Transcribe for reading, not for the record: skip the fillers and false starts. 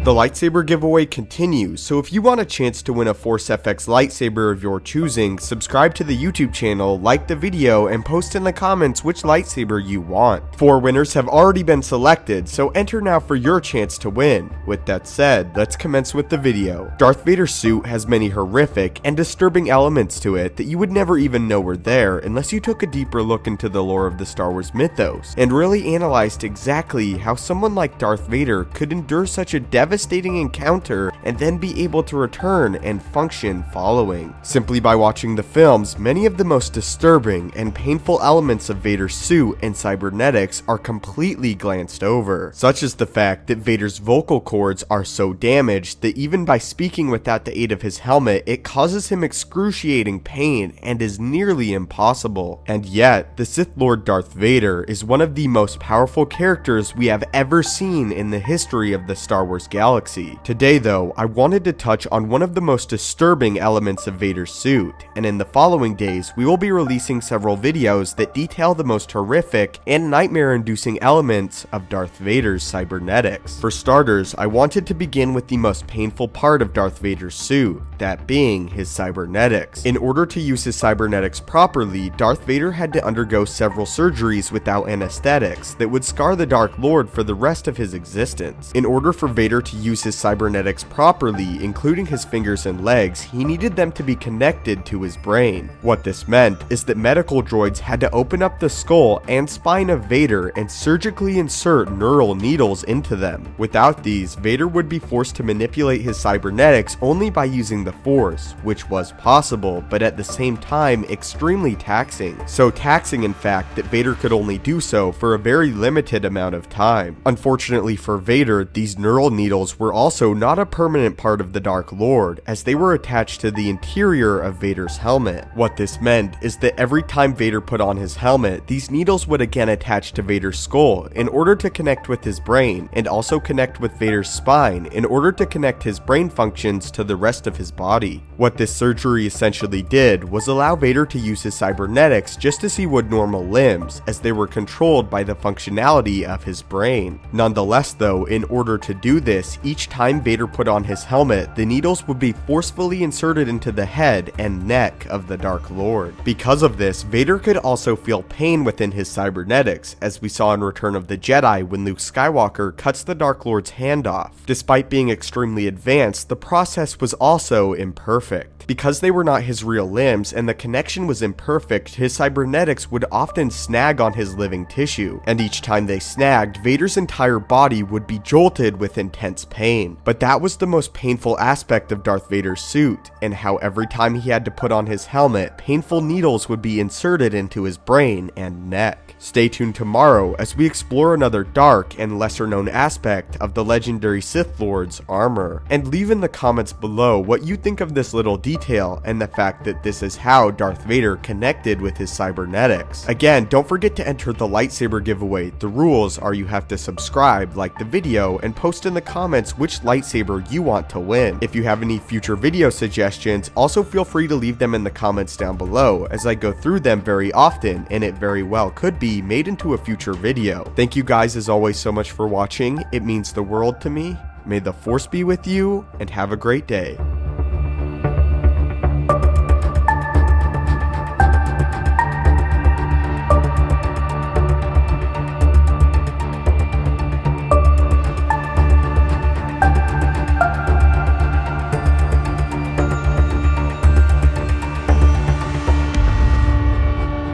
The lightsaber giveaway continues, so if you want a chance to win a Force FX lightsaber of your choosing, subscribe to the YouTube channel, like the video, and post in the comments which lightsaber you want. 4 winners have already been selected, so enter now for your chance to win. With that said, let's commence with the video. Darth Vader's suit has many horrific and disturbing elements to it that you would never even know were there unless you took a deeper look into the lore of the Star Wars mythos, and really analyzed exactly how someone like Darth Vader could endure such a devastating encounter and then be able to return and function following. Simply by watching the films, many of the most disturbing and painful elements of Vader's suit and cybernetics are completely glanced over, such as the fact that Vader's vocal cords are so damaged that even by speaking without the aid of his helmet, it causes him excruciating pain and is nearly impossible. And yet, the Sith Lord Darth Vader is one of the most powerful characters we have ever seen in the history of the Star Wars galaxy. Today though, I wanted to touch on one of the most disturbing elements of Vader's suit, and in the following days we will be releasing several videos that detail the most horrific and nightmare-inducing elements of Darth Vader's cybernetics. For starters, I wanted to begin with the most painful part of Darth Vader's suit, that being his cybernetics. In order to use his cybernetics properly, Darth Vader had to undergo several surgeries without anesthetics that would scar the Dark Lord for the rest of his existence. In order for Vader to use his cybernetics properly, including his fingers and legs, he needed them to be connected to his brain. What this meant is that medical droids had to open up the skull and spine of Vader and surgically insert neural needles into them. Without these, Vader would be forced to manipulate his cybernetics only by using the Force, which was possible, but at the same time extremely taxing. So taxing in fact that Vader could only do so for a very limited amount of time. Unfortunately for Vader, these neural needles were also not a permanent part of the Dark Lord, as they were attached to the interior of Vader's helmet. What this meant is that every time Vader put on his helmet, these needles would again attach to Vader's skull in order to connect with his brain, and also connect with Vader's spine in order to connect his brain functions to the rest of his body. What this surgery essentially did was allow Vader to use his cybernetics just as he would normal limbs, as they were controlled by the functionality of his brain. Nonetheless though, in order to do this, each time Vader put on his helmet, the needles would be forcefully inserted into the head and neck of the Dark Lord. Because of this, Vader could also feel pain within his cybernetics, as we saw in Return of the Jedi when Luke Skywalker cuts the Dark Lord's hand off. Despite being extremely advanced, the process was also imperfect. Because they were not his real limbs and the connection was imperfect, his cybernetics would often snag on his living tissue, and each time they snagged, Vader's entire body would be jolted with intense pain. But that was the most painful aspect of Darth Vader's suit, and how every time he had to put on his helmet, painful needles would be inserted into his brain and neck. Stay tuned tomorrow as we explore another dark and lesser known aspect of the legendary Sith Lord's armor. And leave in the comments below what you think of this little detail and the fact that this is how Darth Vader connected with his cybernetics. Again, don't forget to enter the lightsaber giveaway. The rules are you have to subscribe, like the video, and post in the comments which lightsaber you want to win. If you have any future video suggestions, also feel free to leave them in the comments down below, as I go through them very often and it very well could be made into a future video. Thank you guys as always so much for watching. It means the world to me. May the Force be with you, and have a great day.